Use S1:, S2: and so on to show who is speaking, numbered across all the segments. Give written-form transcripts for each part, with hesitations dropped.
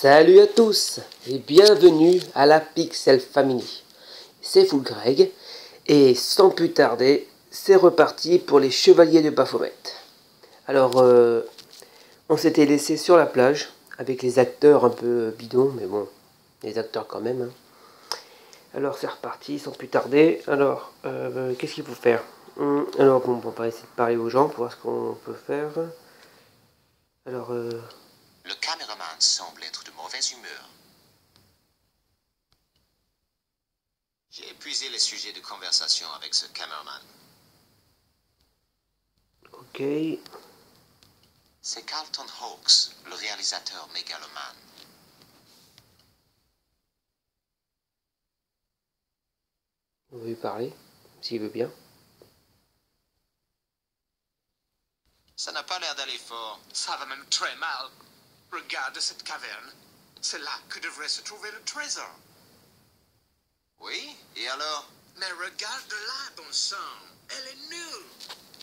S1: Salut à tous et bienvenue à la Pixel Family. C'est Full Greg et sans plus tarder, c'est reparti pour les Chevaliers de Baphomet. Alors, on s'était laissé sur la plage avec les acteurs un peu bidons, mais bon, les acteurs quand même. Hein. Alors c'est reparti sans plus tarder. Alors, qu'est-ce qu'il faut faire? Alors bon, on va essayer de parler aux gens pour voir ce qu'on peut faire. Alors,
S2: Le caméraman semble être de mauvaise humeur. J'ai épuisé les sujets de conversation avec ce caméraman.
S1: ok.
S2: C'est Carlton Hawks, le réalisateur mégalomane.
S1: On va lui parler, s'il veut bien.
S2: Ça n'a pas l'air d'aller fort.
S3: Ça va même très mal. Regarde cette caverne. C'est là que devrait se trouver le trésor.
S2: Oui, et alors?
S3: Mais regarde là, bon sang. Elle est nulle.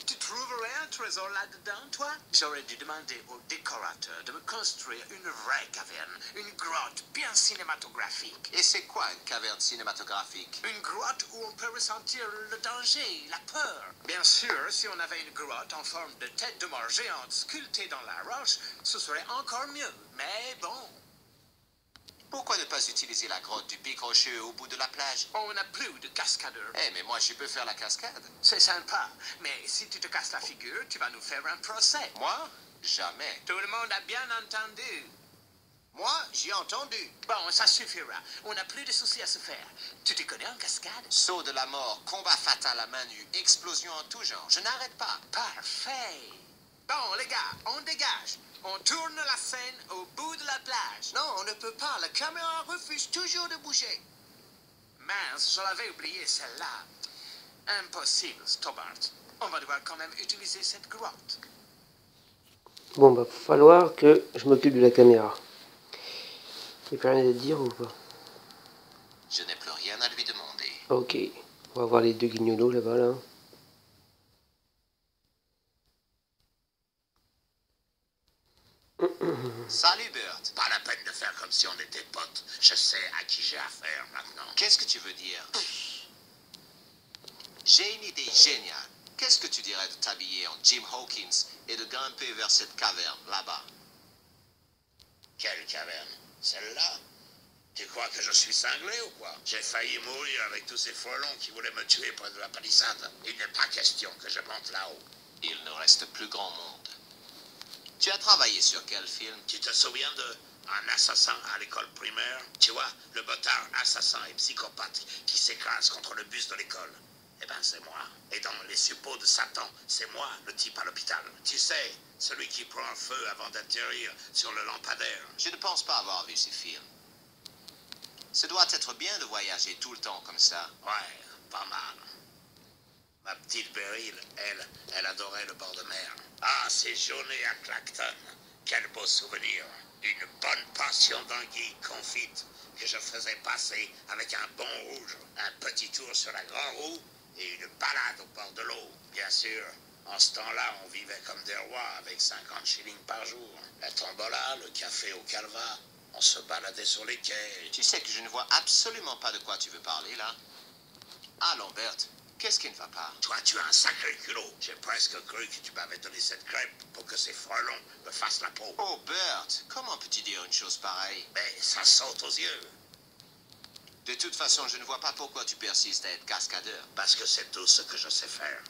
S3: Tu trouverais un trésor là-dedans, toi? J'aurais dû demander au décorateur de me construire une vraie caverne. Une grotte bien cinématographique.
S2: Et c'est quoi une caverne cinématographique?
S3: Une grotte où on peut ressentir le danger, la peur. Bien sûr, si on avait une grotte en forme de tête de mort géante sculptée dans la roche, ce serait encore mieux. Mais bon,
S2: Pourquoi ne pas utiliser la grotte du pic rocheux au bout de la plage?
S3: on n'a plus de cascadeur.
S2: Eh, mais moi je peux faire la cascade.
S3: C'est sympa, mais si tu te casses la figure, tu vas nous faire un procès.
S2: Moi? Jamais.
S3: Tout le monde a bien entendu.
S2: Moi, j'ai entendu.
S3: Bon, ça suffira. On n'a plus de soucis à se faire. Tu te connais en cascade?
S2: Saut de la mort, combat fatal à main nue, explosion en tout genre. Je n'arrête pas.
S3: Parfait. Bon, les gars, on dégage. On tourne la scène au bout de la plage.
S2: Non, on ne peut pas. La caméra refuse toujours de bouger.
S3: Mince, je l'avais oublié celle-là. Impossible, Stobart. On va devoir quand même utiliser cette grotte.
S1: Bon, bah, falloir que je m'occupe de la caméra. Il n'y a plus rien à dire ou pas?
S2: Je n'ai plus rien à lui demander.
S1: Ok, on va voir les deux guignolos là-bas, là.
S2: Salut, Bert.
S3: Pas la peine de faire comme si on était potes. Je sais à qui j'ai affaire maintenant.
S2: Qu'est-ce que tu veux dire? J'ai une idée géniale. Qu'est-ce que tu dirais de t'habiller en Jim Hawkins et de grimper vers cette caverne, là-bas?
S3: Quelle caverne? Celle-là? Tu crois que je suis cinglé ou quoi? J'ai failli mourir avec tous ces frelons qui voulaient me tuer près de la palissade. Il n'est pas question que je monte là-haut.
S2: Il ne reste plus grand monde. Tu as travaillé sur quel film?
S3: Tu te souviens de Un assassin à l'école primaire? Tu vois, le botard assassin et psychopathe qui s'écrase contre le bus de l'école. Eh ben, c'est moi. Et dans Les suppôts de Satan, c'est moi, le type à l'hôpital. Tu sais, celui qui prend feu avant d'atterrir sur le lampadaire.
S2: Je ne pense pas avoir vu ces films. Ce doit être bien de voyager tout le temps comme ça.
S3: Ouais, pas mal. Ma petite Beryl, elle adorait le bord de mer. Ah, ces journées à Clacton. Quel beau souvenir. Une bonne passion d'anguille confite que je faisais passer avec un bon rouge. Un petit tour sur la grande roue et une balade au bord de l'eau. Bien sûr, en ce temps-là, on vivait comme des rois avec 50 shillings par jour. La tombola, le café au calva. On se baladait sur les quais.
S2: Tu sais que je ne vois absolument pas de quoi tu veux parler, là. Allons, Bert, qu'est-ce qui ne va pas?
S3: Toi, tu as un sacré culot. J'ai presque cru que tu m'avais donné cette crêpe pour que ces frelons me fassent la peau.
S2: Oh, Bert, comment peux-tu dire une chose pareille?
S3: Mais ça saute aux yeux.
S2: De toute façon, je ne vois pas pourquoi tu persistes à être cascadeur.
S3: Parce que c'est tout ce que je sais faire.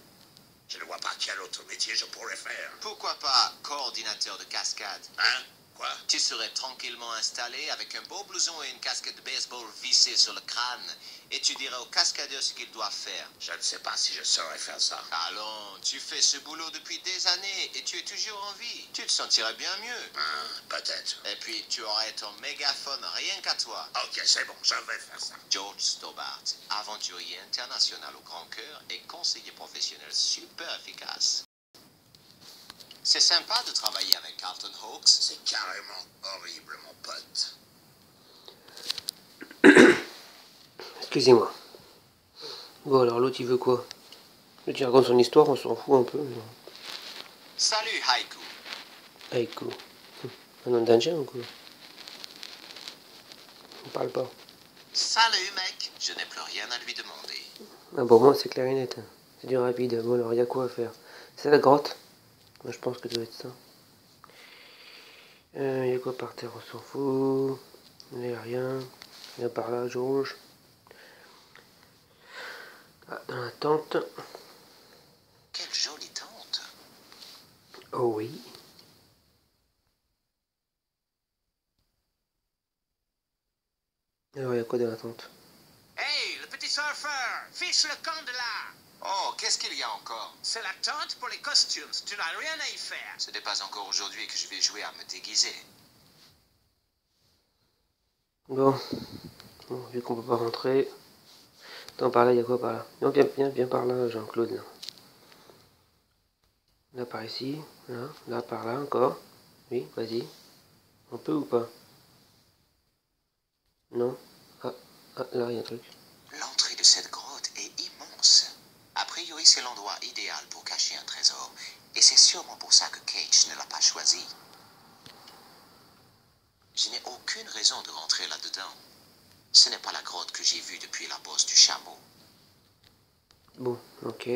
S3: Je ne vois pas quel autre métier je pourrais faire.
S2: Pourquoi pas coordinateur de cascade?
S3: Hein? Quoi?
S2: Tu serais tranquillement installé avec un beau blouson et une casquette de baseball vissée sur le crâne et tu dirais au cascadeur ce qu'il doit faire.
S3: Je ne sais pas si je saurais faire ça.
S2: Allons, tu fais ce boulot depuis des années et tu es toujours en vie. Tu te sentirais bien mieux.
S3: Hein, peut-être.
S2: Et puis, tu aurais ton mégaphone rien qu'à toi.
S3: Ok, c'est bon, je vais faire ça.
S2: George Stobart, aventurier international au grand cœur et conseiller professionnel super efficace. C'est sympa de travailler avec Carlton Hawks.
S3: C'est carrément horrible, mon pote.
S1: Excusez-moi. Bon, alors l'autre il veut quoi? L'autre il raconte son histoire, on s'en fout un peu. Mais...
S2: Salut, Haiku.
S1: Haiku. Un nom d'Indien ou quoi? parle pas.
S2: Salut mec, je n'ai plus rien à lui demander.
S1: Ah bon, moi c'est clair et net. C'est du rapide. Bon alors, il y a quoi à faire? C'est la grotte. Moi je pense que ça doit être ça. Il y a quoi par terre? On s'en fout. Il n'y a rien. Viens par là, Georges. Ah, dans la tente.
S2: Quelle jolie tente.
S1: Oh oui. Alors, il y a quoi dans la tente?
S3: Hey, le petit surfeur, fiche le camp de là.
S2: Oh, qu'est-ce qu'il y a encore?
S3: C'est la tente pour les costumes, tu n'as rien à y faire.
S2: Ce n'est pas encore aujourd'hui que je vais jouer à me déguiser.
S1: Bon, vu qu'on peut pas rentrer. Attends, par là, il y a quoi par là? Non, viens par là, Jean-Claude. Là. Là, par ici. Là, par là, encore. Oui, vas-y. On peut ou pas? Non. Là, il y a un truc.
S2: L'entrée de cette grotte est immense. A priori, c'est l'endroit idéal pour cacher un trésor. Et c'est sûrement pour ça que Cage ne l'a pas choisi. Je n'ai aucune raison de rentrer là-dedans. Ce n'est pas la grotte que j'ai vue depuis la bosse du chameau.
S1: Bon, ok.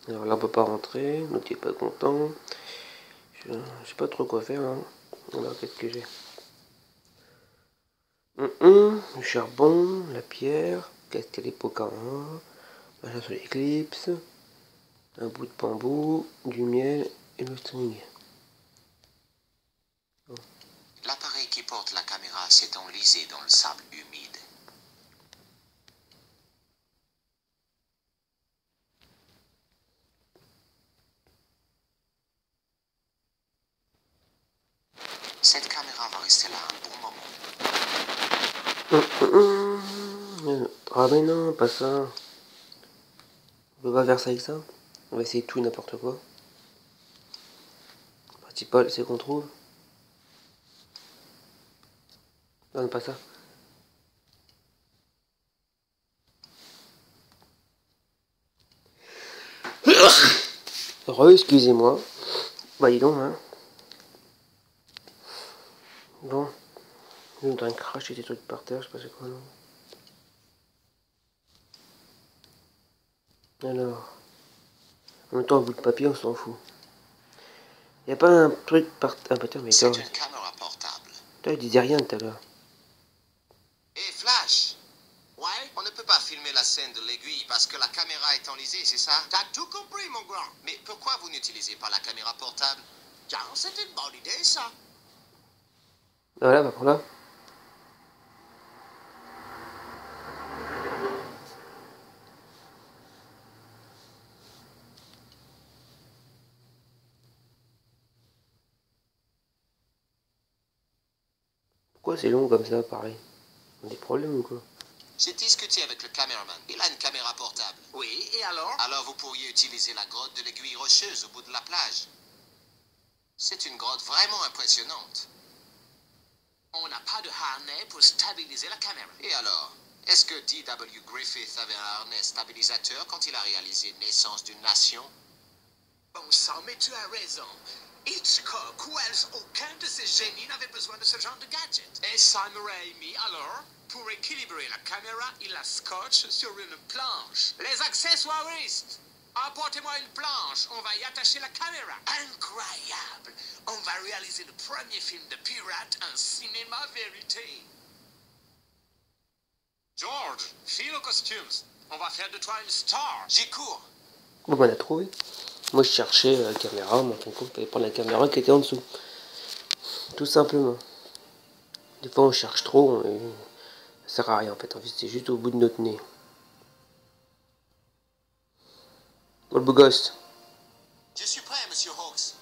S1: Alors là, on peut pas rentrer. Donc, tu es pas content. Je sais pas trop quoi faire. Hein. Alors, qu'est-ce que j'ai? Le charbon, la pierre, casquer les Pocahontas, machin sur l'éclipse, un bout de bambou, du miel et le string.
S2: L'appareil qui porte la caméra s'est enlisé dans le sable humide. Cette caméra va rester là un bon moment.
S1: Ah mais non, pas ça. On peut pas faire ça avec ça. On va essayer tout et n'importe quoi. Le principal, c'est qu'on trouve. Non, pas ça. Excusez-moi. Bah dis donc, hein. Bon. Je suis en train de cracher des trucs par terre, je sais pas c'est quoi, non. Alors. En même temps, un bout de papier, on s'en fout. Y a pas un truc par... Ah putain, mais
S2: C'est
S1: toi,
S2: une caméra portable.
S1: toi, il disait rien tout à l'heure.
S2: Et Flash! Ouais, on ne peut pas filmer la scène de l'aiguille parce que la caméra est enlisée, c'est ça?
S3: T'as tout compris, mon grand.
S2: Mais pourquoi vous n'utilisez pas la caméra portable?
S3: Tiens, c'est une bonne idée, ça.
S1: Voilà, bah pour là. Pourquoi c'est long comme ça, pareil? Des problèmes ou quoi?
S2: J'ai discuté avec le caméraman. Il a une caméra portable.
S3: Oui, et alors?
S2: Alors vous pourriez utiliser la grotte de l'aiguille rocheuse au bout de la plage. C'est une grotte vraiment impressionnante.
S3: On n'a pas de harnais pour stabiliser la caméra.
S2: Et alors? Est-ce que D.W. Griffith avait un harnais stabilisateur quand il a réalisé Naissance d'une nation?
S3: Bon sang, mais tu as raison. Hitchcock, Wells, aucun de ces génies n'avait besoin de ce genre de gadget. Et Sam Raimi, alors, pour équilibrer la caméra, il la scotche sur une planche. Les accessoiristes, apportez-moi une planche, on va y attacher la caméra. Incroyable! On va réaliser le premier film de pirate en cinéma vérité. George, file aux costumes. On va faire de toi une star.
S2: J'y cours.
S1: Bon, bah, on a trouvé. Moi, je cherchais la caméra, mon compte, il fallait prendre la caméra qui était en dessous. Tout simplement. Des fois, on cherche trop, et ça sert à rien en fait. En fait, c'est juste au bout de notre nez. Bon, le beau gosse.
S2: Je suis prêt, monsieur Hawks.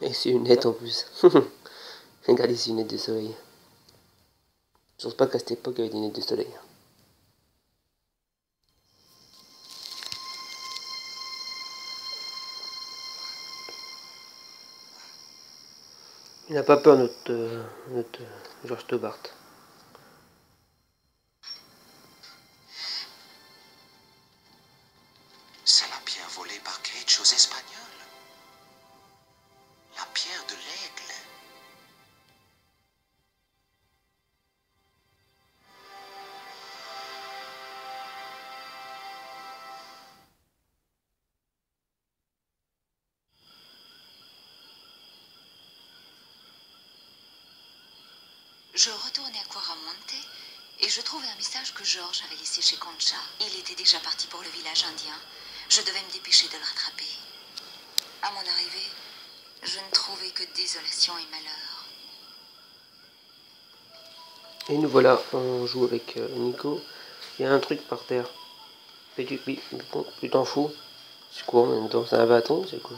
S1: Et ses lunettes en plus. Regardez ses lunettes de soleil. Je pense pas qu'à cette époque, il y avait des lunettes de soleil. Il n'a pas peur, notre George Tobart.
S2: C'est la pierre volée par Cage aux Espagnols. La pierre de l'aigle.
S4: Je retournais à Quaramonte et je trouvais un message que George avait laissé chez Concha. Il était déjà parti pour le village indien. Je devais me dépêcher de le rattraper. À mon arrivée, je ne trouvais que désolation et malheur.
S1: Et nous voilà, on joue avec Nico. Il y a un truc par terre. Mais tu t'en fous. C'est quoi en même temps? C'est un bâton, c'est quoi?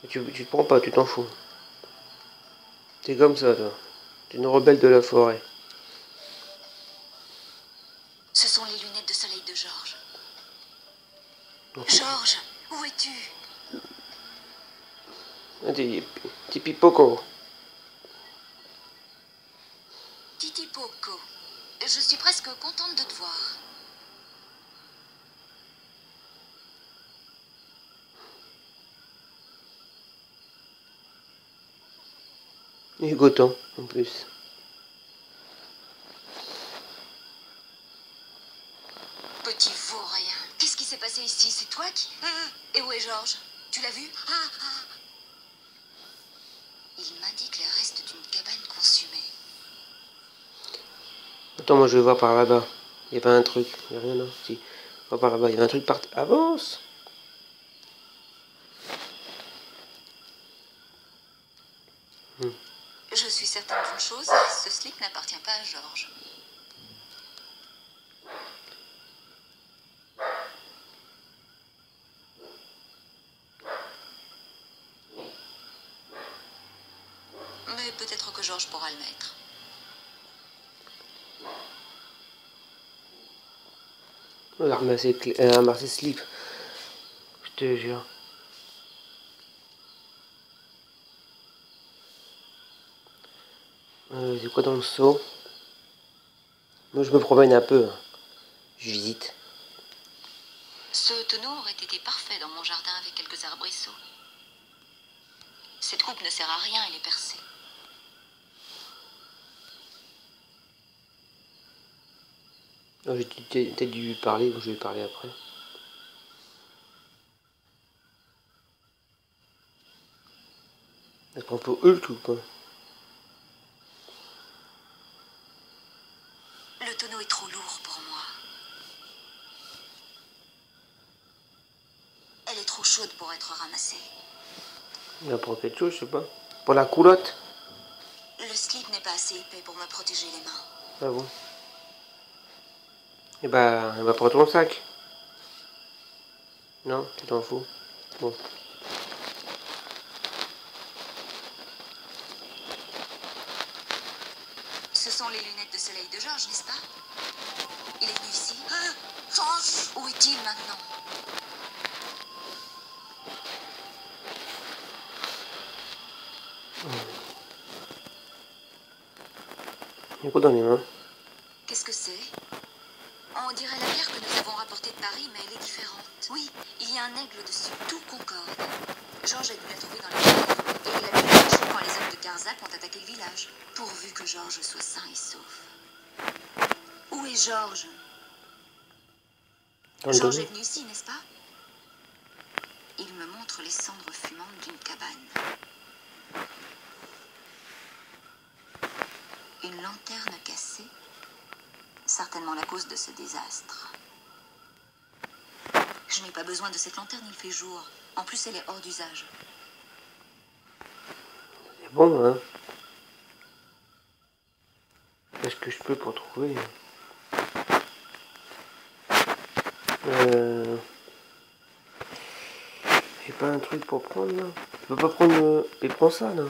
S1: Tu te prends pas, tu t'en fous. T'es comme ça, toi. T'es une rebelle de la forêt.
S4: Ce sont les lunettes de soleil de George. George, où es-tu?
S1: T'es pipoco.
S4: Titi Poco, je suis presque contente de te voir.
S1: Et Gotham, en plus.
S4: Petit vaurien, qu'est-ce qui s'est passé ici? C'est toi qui... Et où est George? Tu l'as vu? Il m'indique les restes d'une cabane consumée.
S1: Attends, moi je vais voir par là-bas. Il y avait un truc. Il n'y a rien là. Si. Va par là-bas. Il y avait un truc par... Avance!
S4: Je suis certaine d'une chose, ce slip n'appartient pas à George. Mais peut-être que George pourra le mettre.
S1: Elle a ramassé slip. Je te jure. C'est quoi dans le seau? Moi je me promène un peu. Je visite.
S4: Ce tonneau aurait été parfait dans mon jardin avec quelques arbrisseaux. Cette coupe ne sert à rien, elle est percée.
S1: J'ai peut-être dû lui parler, donc je vais lui parler après. Est-ce qu'on peut Hulk ou pas?
S4: Le tonneau est trop lourd pour moi. Elle est trop chaude pour être ramassée.
S1: Il va prendre quelque chose, je sais pas. Pour la coulotte?
S4: Le slip n'est pas assez épais pour me protéger les mains.
S1: Ah bon? Et bah, elle va prendre ton sac. Non, tu t'en fous. Bon.
S4: Ce sont les lunettes de soleil de George, n'est-ce pas? Il est venu ici. George! Où est-il maintenant?
S1: Il y a quoi dans les mains?
S4: Qu'est-ce que c'est? On dirait la bière que nous avons rapportée de Paris, mais elle est différente. Oui, il y a un aigle dessus, tout concorde. George a dû la trouver dans les chèvres, et il a pu la chercher quand les hommes de Karzac ont attaqué le village. Pourvu que George soit sain et sauf. Où est George? George est venu ici, n'est-ce pas? Il me montre les cendres fumantes d'une cabane. Une lanterne cassée, certainement la cause de ce désastre. Je n'ai pas besoin de cette lanterne, il fait jour. En plus, elle est hors d'usage.
S1: C'est bon, hein? Qu'est-ce que je peux pour trouver? J'ai pas un truc pour prendre là? Tu peux pas prendre. Et prends ça là.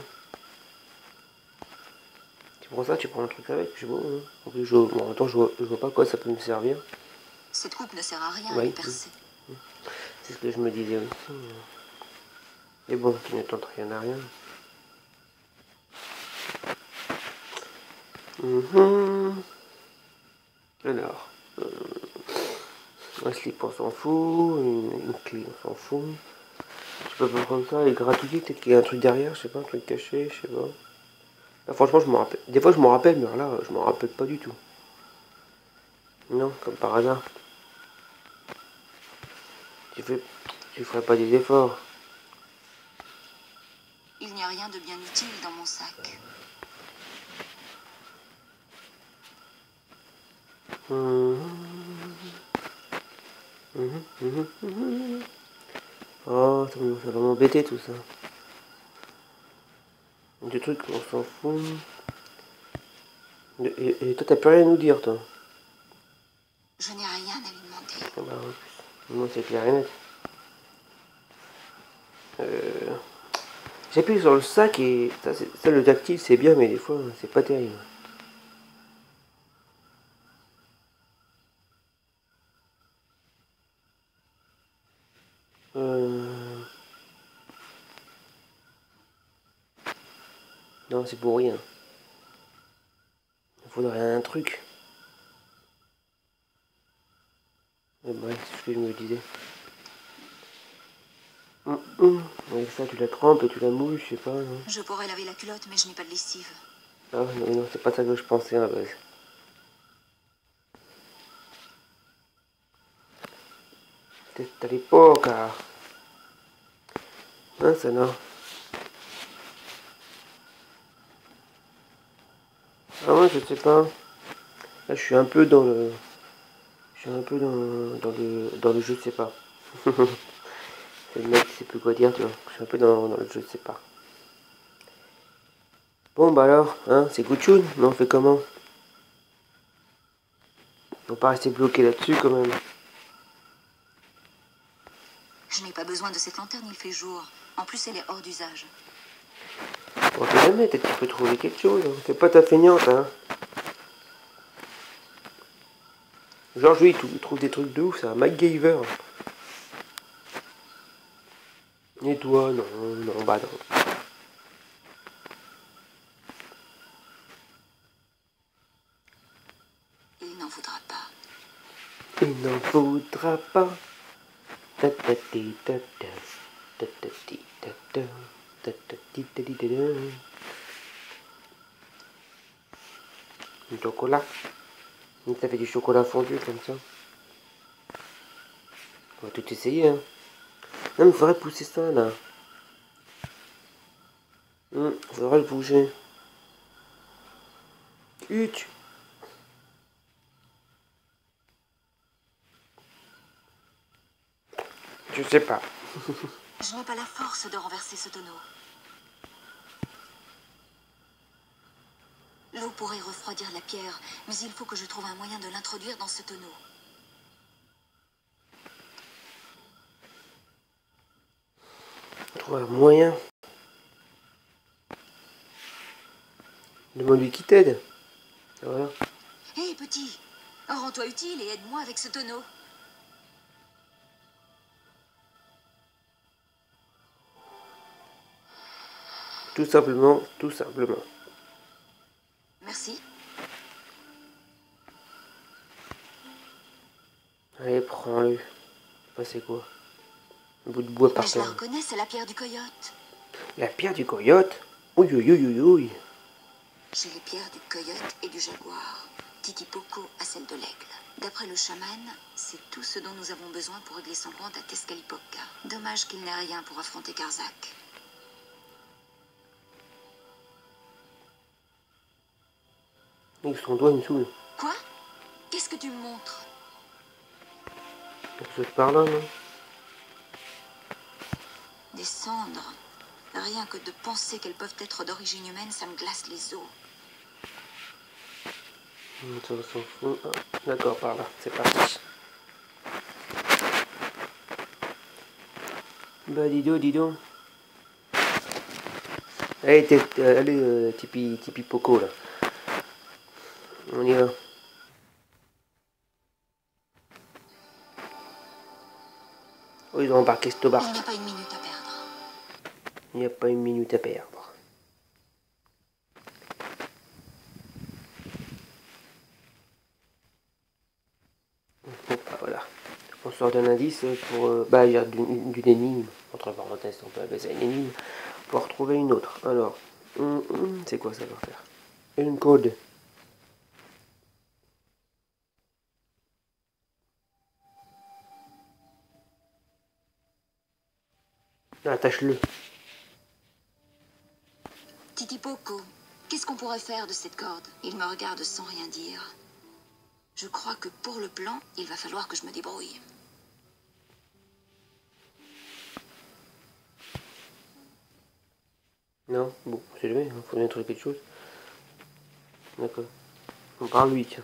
S1: Tu prends ça, tu prends un truc avec, je sais pas. Hein. En plus, bon, attends, je vois pas à quoi ça peut me servir.
S4: Cette coupe ne sert à rien,
S1: Oui.
S4: elle est percée.
S1: C'est ce que je me disais aussi. Mais bon, tu ne tentes rien à rien. Alors, un slip on s'en fout, une clé on s'en fout. Je peux pas prendre ça et gratouiller, peut-être qu'il y a un truc derrière, je sais pas, un truc caché, je sais pas. Là, franchement, je me rappelle. Des fois, je m'en rappelle, mais là, je m'en rappelle pas du tout. Non, comme par hasard. Tu ferais pas des efforts.
S4: Il n'y a rien de bien utile dans mon sac.
S1: Oh, ça va m'embêter tout ça. Des trucs, on s'en fout. Et toi, t'as plus rien à nous dire, toi.
S4: Je n'ai rien à lui demander.
S1: Ah bah, moi, c'est clair et net. J'appuie sur le sac et ça, le tactile, c'est bien, mais des fois, c'est pas terrible. Non, c'est pour rien. Il faudrait un truc. Mais bref, c'est ce que je me disais. Avec ça, tu la trempes et tu la mouilles, je sais pas, non?
S4: Je pourrais laver la culotte, mais je n'ai pas de lessive.
S1: Ah non, non, c'est pas ça que je pensais à la base. C'était à l'époque, hein, ça non. Ah ouais, je sais pas. Là, je suis un peu dans le... Je suis un peu dans le jeu, je sais pas. C'est le mec qui sait plus quoi dire, tu vois. Je suis un peu dans le jeu, je sais pas. Bon, bah alors, hein, c'est Gouchoun, mais on fait comment? Faut pas rester bloqué là-dessus, quand même.
S4: Je n'ai pas besoin de cette lanterne, il fait jour. En plus, elle est hors d'usage.
S1: On sait jamais, peut-être que tu peux trouver quelque chose. Hein. Fais pas ta feignante, hein. Georges, lui, il trouve des trucs de ouf, c'est un MacGyver. Et toi, non, non, bah non.
S4: Il n'en voudra pas.
S1: Il n'en voudra pas. Ta-ta-ti, ta-ta. Ta-ta-ti, ta-ta. Ta-ta-ti, ta-ti-ta-ta. Du chocolat. Donc ça fait du chocolat fondu comme ça. On va tout essayer, hein. Non, mais il faudrait pousser ça, là. Faudrait le bouger. Huch. Je sais pas.
S4: Je n'ai pas la force de renverser ce tonneau. L'eau pourrait refroidir la pierre, mais il faut que je trouve un moyen de l'introduire dans ce tonneau.
S1: Trouver un moyen. Demande-lui qui t'aide. Voilà.
S4: Hé, petit, rends-toi utile et aide-moi avec ce tonneau.
S1: Tout simplement, tout simplement.
S4: Merci.
S1: Allez, prends-le. Bah, c'est quoi? Un bout de bois par
S4: Mais je la
S1: terre.
S4: reconnais, c'est la pierre du coyote.
S1: La pierre du coyote. Oui, oui, oui, oui, oui.
S4: J'ai les pierres du coyote et du jaguar. Titipoco a celle de l'aigle. D'après le chaman, c'est tout ce dont nous avons besoin pour régler son compte à Tezcatlipoca. Dommage qu'il n'ait rien pour affronter Karzak.
S1: Avec son doigt, il me saoule.
S4: Quoi? Qu'est-ce que tu me montres?
S1: Quelque chose par là, non?
S4: Des cendres. Rien que de penser qu'elles peuvent être d'origine humaine, ça me glace les os.
S1: Ça, on s'en fout. Ah, d'accord, par là. C'est parti. Bah, dis donc, dis donc. Allez, allez, Tipi Poco, là. On y va. Oh, ils ont embarqué cette
S4: Il
S1: barque.
S4: n'y a pas une minute à perdre.
S1: Il n'y a pas une minute à perdre. Bon, bah, voilà. On sort d'un indice pour... bah, il y a d'une énigme. Entre parenthèses, on peut appeler ça une énigme. Pour retrouver une autre. Alors, c'est quoi ça va faire? Une code. Attache-le.
S4: Titipoco, qu'est-ce qu'on pourrait faire de cette corde? Il me regarde sans rien dire. Je crois que pour le plan, il va falloir que je me débrouille.
S1: Non, bon, on sait jamais, il faut bien trouver quelque chose. D'accord. On parle lui, tiens.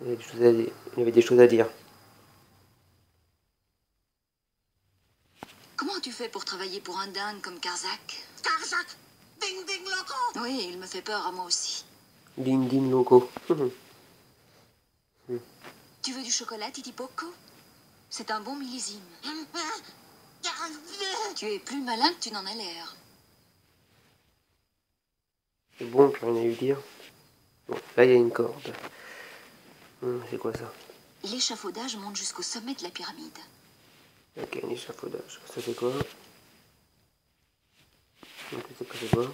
S1: Il y avait des choses à dire. Il y avait des choses à dire.
S4: Comment tu fais pour travailler pour un dingue comme Karzak?
S3: Karzak! Ding ding loco!
S4: Oui, il me fait peur à moi aussi.
S1: Ding ding loco.
S4: Tu veux du chocolat, Titi Poco? C'est un bon millésime. Tu es plus malin que tu n'en as l'air.
S1: C'est bon, plus rien à lui dire. Bon, là il y a une corde. C'est quoi ça?
S4: L'échafaudage monte jusqu'au sommet de la pyramide.
S1: Ok, un échafaudage. Ça c'est quoi? Je sais pas c'est quoi.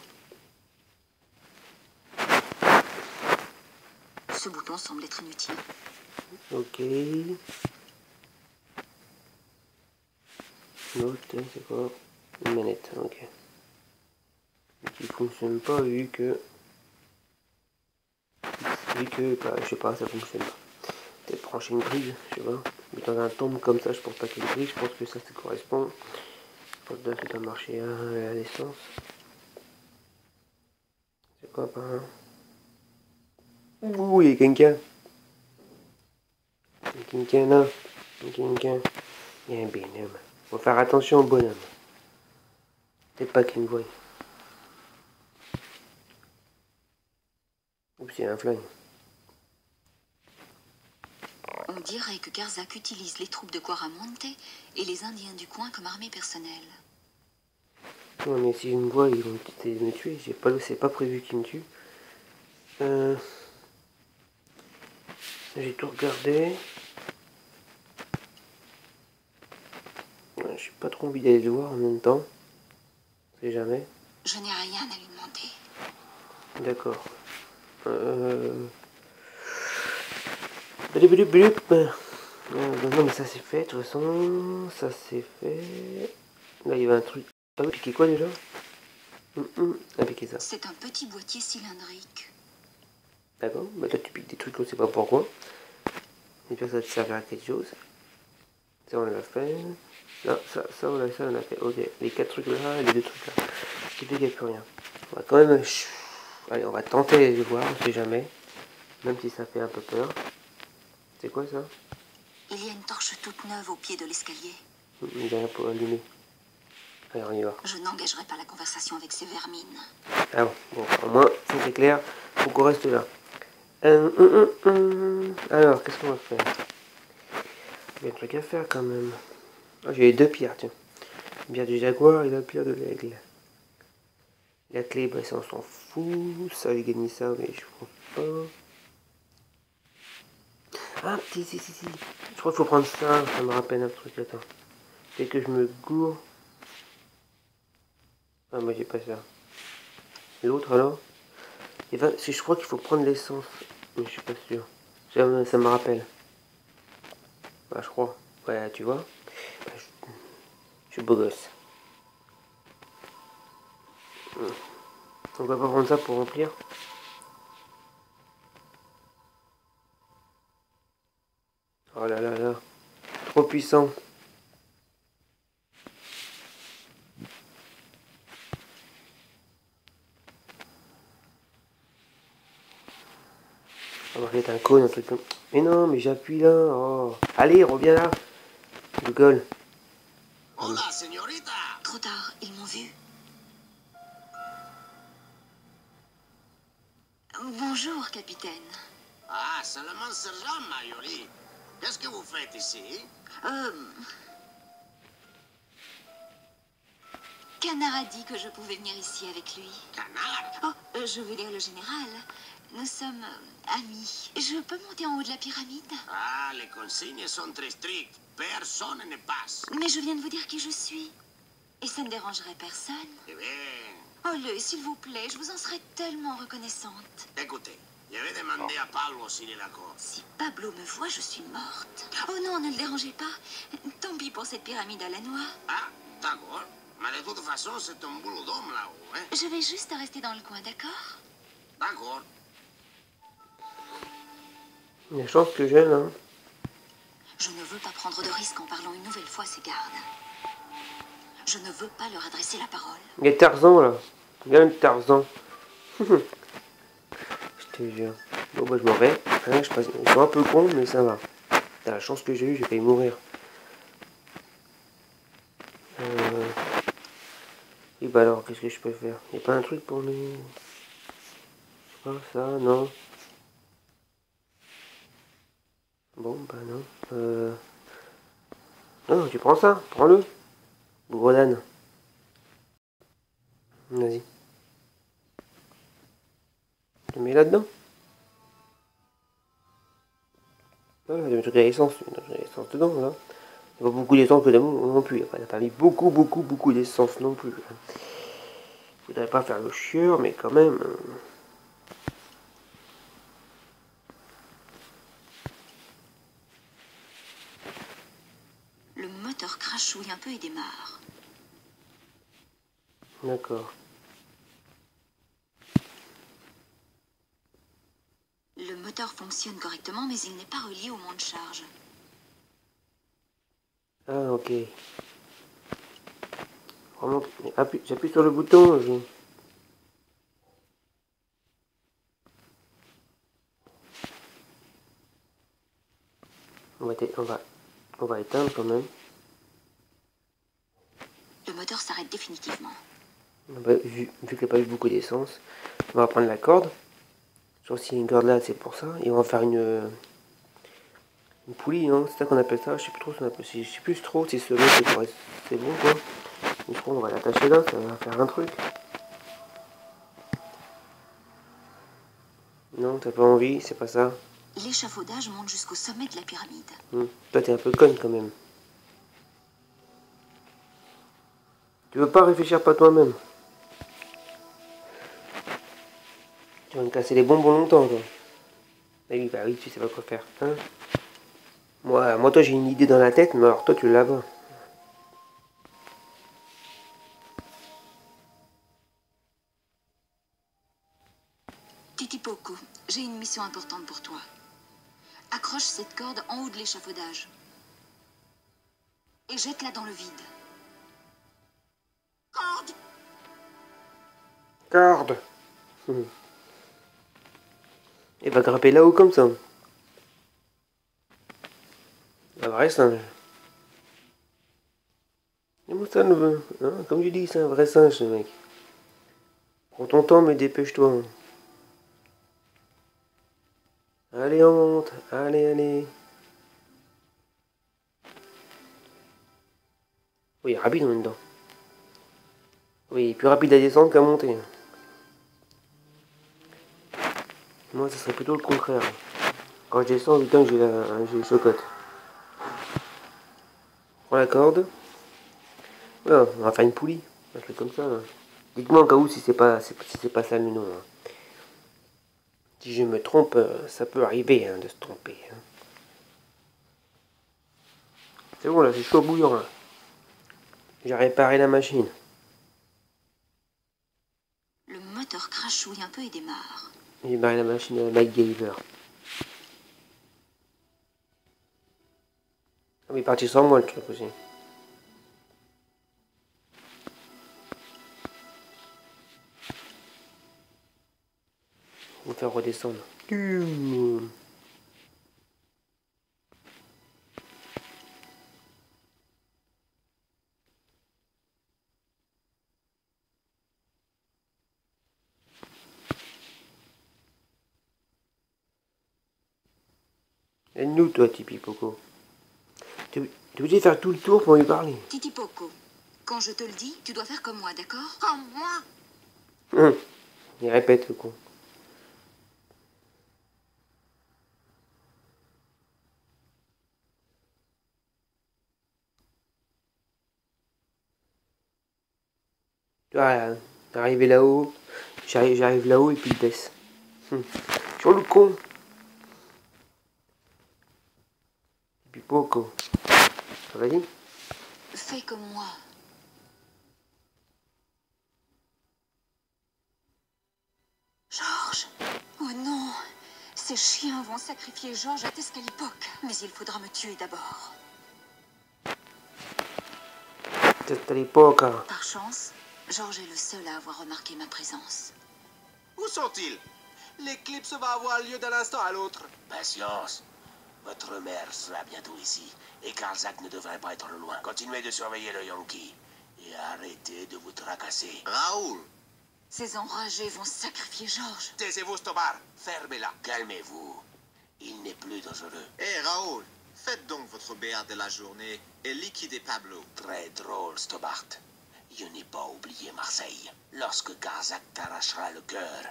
S4: Ce bouton semble être inutile.
S1: Ok. L'autre, c'est quoi? Une manette, ok. Qui fonctionne pas vu que bah, je sais pas, ça fonctionne pas. Peut-être brancher une prise, je sais pas. Mais dans un tombe comme ça, je pense pas qu'il y ait une prise, je pense que ça correspond. Je pense que ça doit marcher à l'essence. C'est quoi par là? Ouh, il y a quelqu'un. Il y a quelqu'un là. Il y a quelqu'un. Il y a un bonhomme. Faut faire attention au bonhomme. Peut-être pas qu'il me voie. Oups, c'est un flingue.
S4: On dirait que Karzak utilise les troupes de Quaramonte et les Indiens du coin comme armée personnelle.
S1: Non mais si je me vois, ils vont essayer de me tuer. C'est pas prévu qu'ils me tuent. J'ai tout regardé. J'ai pas trop envie d'aller le voir en même temps. On sait jamais.
S4: Je n'ai rien à lui demander.
S1: D'accord. Blip. Non mais ça c'est fait, de toute façon. Ça c'est fait. Là il y avait un truc. Ah oui, piquer quoi déjà? Ah, piquer ça.
S4: C'est un petit boîtier cylindrique.
S1: D'accord. Bah toi tu piques des trucs, on sait pas pourquoi. Et puis ça va te servir à quelque chose. Ça on l'a fait. Non, ça on l'a fait. Ok. Les 4 trucs là, les 2 trucs là. Ce qui fait qu'il n'y a plus rien. On va quand même. Allez, on va tenter de voir, on sait jamais. Même si ça fait un peu peur. C'est quoi ça?
S4: Il y a une torche toute neuve au pied de l'escalier.
S1: Il y a rien pour allumer. Allez, on y va.
S4: Je n'engagerai pas la conversation avec ces vermines.
S1: Ah bon, au moins, ça c'est clair. Faut qu'on reste là. Alors, qu'est-ce qu'on va faire? Il y a un truc à faire quand même. Oh, j'ai les 2 pierres, tiens. La pierre du jaguar et la pierre de l'aigle. La clé, bah ça on s'en fout. Ça, j'ai gagné ça, mais je pense pas. Ah, si. Je crois qu'il faut prendre ça. Ça me rappelle un truc, attends. Dès que je me gourre. Ah, moi j'ai pas ça. L'autre alors? Si je crois qu'il faut prendre l'essence. Mais je suis pas sûr. Ça me rappelle. Bah, je crois. Ouais, tu vois. Bah, je suis beau gosse. On va pas prendre ça pour remplir. Oh là là là. Trop puissant. On va mettre un cône, un truc comme... Mais non, mais j'appuie là. Oh. Allez, reviens là. Google.
S3: Hola, señorita!
S4: Trop tard, ils m'ont vu. Bonjour, capitaine.
S3: Ah, seulement sergent, Mayoli. Qu'est-ce que vous faites ici?
S4: Canard a dit que je pouvais venir ici avec lui.
S3: Canard?
S4: Oh, je veux dire le général. Nous sommes amis. Je peux monter en haut de la pyramide?
S3: Ah, les consignes sont très strictes. Personne ne passe.
S4: Mais je viens de vous dire qui je suis. Et ça ne dérangerait personne.
S3: Eh bien,
S4: Oh, s'il vous plaît, je vous en serais tellement reconnaissante.
S3: écoutez, je vais demander à Pablo s'il est d'accord.
S4: Si Pablo me voit, je suis morte. Oh non, ne le dérangez pas. Tant pis pour cette pyramide à la noix.
S3: Ah, d'accord. Mais de toute façon, c'est un boulot d'homme là-haut, hein?
S4: Je vais juste rester dans le coin, d'accord?
S3: D'accord.
S1: La chance que j'ai là.
S4: Je ne veux pas prendre de risques en parlant une nouvelle fois à ces gardes. Je ne veux pas leur adresser la parole.
S1: Il y a Tarzan là. Il y a un Tarzan. Je te jure. Bon bah je m'en vais. Hein, je suis un peu con mais ça va. T'as la chance que j'ai eue, j'ai failli mourir. Et bah alors, qu'est-ce que je peux faire? Y'a pas un truc pour lui? Ah, ça, non. Bon, bah non. Non, tu prends ça, prends-le. Gros d'âne. Vas-y. Tu mets là-dedans. Voilà, il y a de l'essence dedans, là. Il n'y a pas beaucoup d'essence que d'amour non plus. Il n'a pas mis beaucoup d'essence non plus. Je voudrais pas faire le chieur, mais quand même.
S4: Le moteur crachouille un peu et démarre.
S1: D'accord.
S4: Le moteur fonctionne correctement, mais il n'est pas relié au mont de charge.
S1: Ah, ok. Vraiment, j'appuie sur le bouton. On va éteindre quand même.
S4: Le moteur s'arrête définitivement.
S1: Bah, vu qu'il n'y a pas eu beaucoup d'essence, on va prendre la corde. Je sais s'il y a une corde là, c'est pour ça. Et on va faire une poulie, hein. C'est ça qu'on appelle ça. Je sais plus trop ce qu'on appelle. Je sais plus trop si ce mot c'est bon quoi. Mais je crois qu'on va l'attacher là, ça va faire un truc. Non, t'as pas envie, c'est pas ça.
S4: L'échafaudage monte jusqu'au sommet de la pyramide.
S1: Toi t'es un peu conne quand même. Tu veux pas réfléchir pas toi-même. Tu vas me casser les bonbons longtemps toi. Bah oui, tu sais pas quoi faire. Hein, moi toi j'ai une idée dans la tête, mais alors toi tu l'as pas.
S4: Titipoco, j'ai une mission importante pour toi. Accroche cette corde en haut de l'échafaudage. Et jette-la dans le vide. Corde!
S1: Corde. Et va grimper là-haut comme ça. Un vrai singe. Et moi ça ne veut. Hein, comme je dis, c'est un vrai singe ce mec. Prends ton temps mais dépêche-toi. Allez on monte. Allez. Oui, rapide en même temps. Oui, plus rapide à descendre qu'à monter. Moi, ça serait plutôt le contraire. Quand je descends, putain, j'ai le chocotte. Prends la corde. Voilà, on va faire une poulie. Un truc comme ça. Dites-moi en cas où si c'est pas ça le nom. Si je me trompe, ça peut arriver de se tromper. C'est bon là, c'est chaud bouillant là. J'ai réparé la machine.
S4: Le moteur crachouille un peu et démarre.
S1: J'ai réparé la machine à MacGyver. Ah, mais il est parti sans moi le truc aussi. On va faire redescendre. Aide-nous toi, Tipeee Poco. Tu es obligé de faire tout le tour pour lui parler.
S4: Titipoco, quand je te le dis, tu dois faire comme moi, d'accord? Comme moi?
S1: Il répète le con. Voilà, arrivé là-haut, j'arrive là-haut et puis il baisse. Sur le con. Et puis Poco. Vas-y.
S4: Fais comme moi. Georges. Oh non, Ces chiens vont sacrifier Georges à Tezcatlipoca. Mais il faudra me tuer d'abord.
S1: Tezcatlipoca.
S4: Par chance, Georges est le seul à avoir remarqué ma présence.
S5: Où sont-ils? L'éclipse va avoir lieu d'un instant à l'autre. Patience. Votre mère sera bientôt ici. Et Karzak ne devrait pas être loin. Continuez de surveiller le Yankee. Et arrêtez de vous tracasser.
S2: Raoul,
S4: Ces enragés vont sacrifier Georges.
S5: Taisez-vous, Stobar. Fermez-la. Calmez-vous. Il n'est plus dangereux.
S2: hé Raoul, faites donc votre BA de la journée et liquidez Pablo.
S5: Très drôle, Stobart. Je n'ai pas oublié Marseille. Lorsque Karzak t'arrachera le cœur,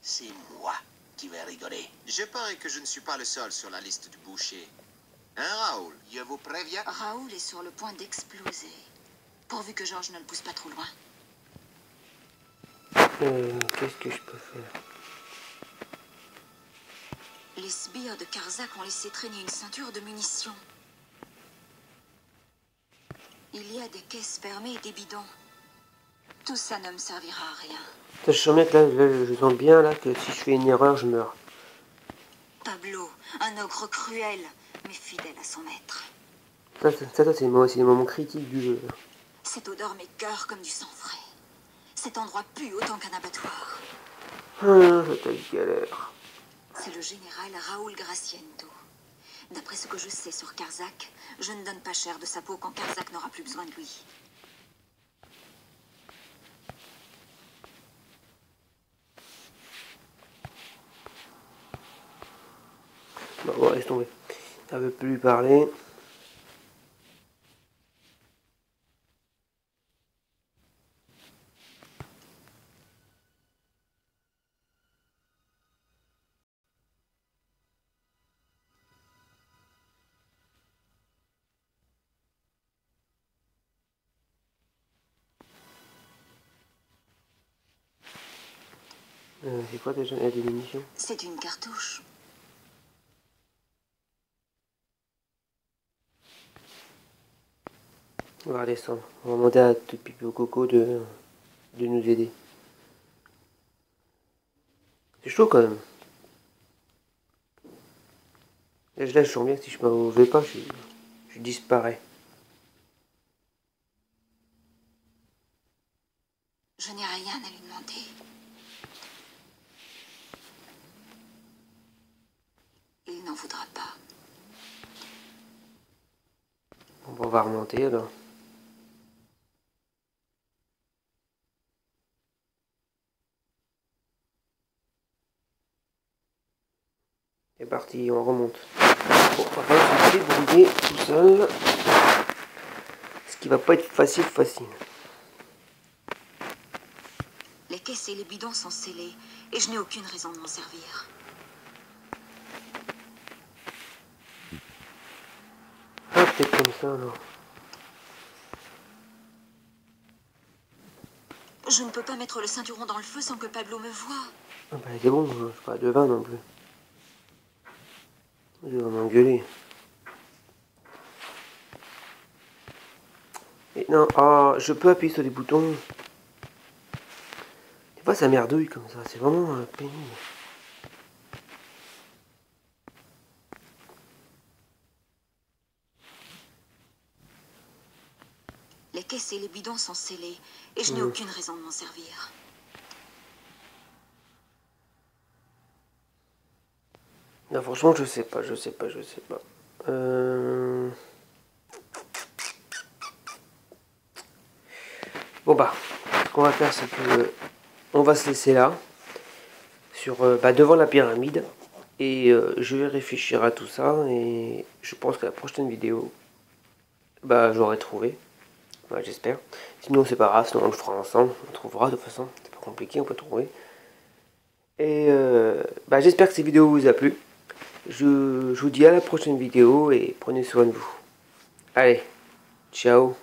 S5: c'est moi qui vais rigoler.
S2: Je parie que je ne suis pas le seul sur la liste du boucher. Hein, Raoul?
S5: Je vous préviens.
S4: Raoul est sur le point d'exploser. Pourvu que Georges ne le pousse pas trop loin.
S1: Qu'est-ce que je peux faire?
S4: Les sbires de Karzak ont laissé traîner une ceinture de munitions. Il y a des caisses fermées et des bidons. Tout ça ne me servira à rien.
S1: Je sens bien que là, je sens bien là que si je fais une erreur, je meurs.
S4: Pablo, un ogre cruel, mais fidèle à son maître.
S1: Ça c'est moi, c'est les moments critiques du jeu.
S4: Cette odeur m'écoeure comme du sang frais. Cet endroit pue autant qu'un abattoir.
S1: Ah, c'est galère.
S4: C'est le général Raoul Graciento. D'après ce que je sais sur Karzak, je ne donne pas cher de sa peau quand Karzak n'aura plus besoin de lui.
S1: Bon, laisse tomber. Ça veut plus lui parler. C'est quoi déjà la définition?
S4: C'est une cartouche.
S1: On va descendre. On va demander à tout pipi au coco de nous aider. C'est chaud quand même. Et là, je sens bien que si je m'en vais pas, je disparais.
S4: Je n'ai rien à lui demander. Il n'en voudra pas.
S1: Bon, on va remonter alors. C'est parti, on remonte. Bon, on va falloir se débrouiller tout seul. Ce qui va pas être facile.
S4: Les caisses et les bidons sont scellés, et je n'ai aucune raison de m'en servir.
S1: Ah, peut-être comme ça alors.
S4: Je ne peux pas mettre le ceinturon dans le feu sans que Pablo me voie.
S1: Ah bah c'est bon, je suis pas de vin non plus. Je vais m'engueuler. Et non, ah, je peux appuyer sur les boutons. Des fois ça merdouille comme ça, c'est vraiment pénible.
S4: Les caisses et les bidons sont scellés, et je n'ai aucune raison de m'en servir.
S1: Non, franchement, je sais pas. Bon bah, ce qu'on va faire, c'est que on va se laisser là, sur devant la pyramide, et je vais réfléchir à tout ça, et je pense que la prochaine vidéo, j'aurai trouvé. Ouais, j'espère. Sinon, c'est pas grave, sinon on le fera ensemble. On trouvera de toute façon. C'est pas compliqué, on peut trouver. Et j'espère que cette vidéo vous a plu. Je vous dis à la prochaine vidéo et prenez soin de vous. Allez, ciao.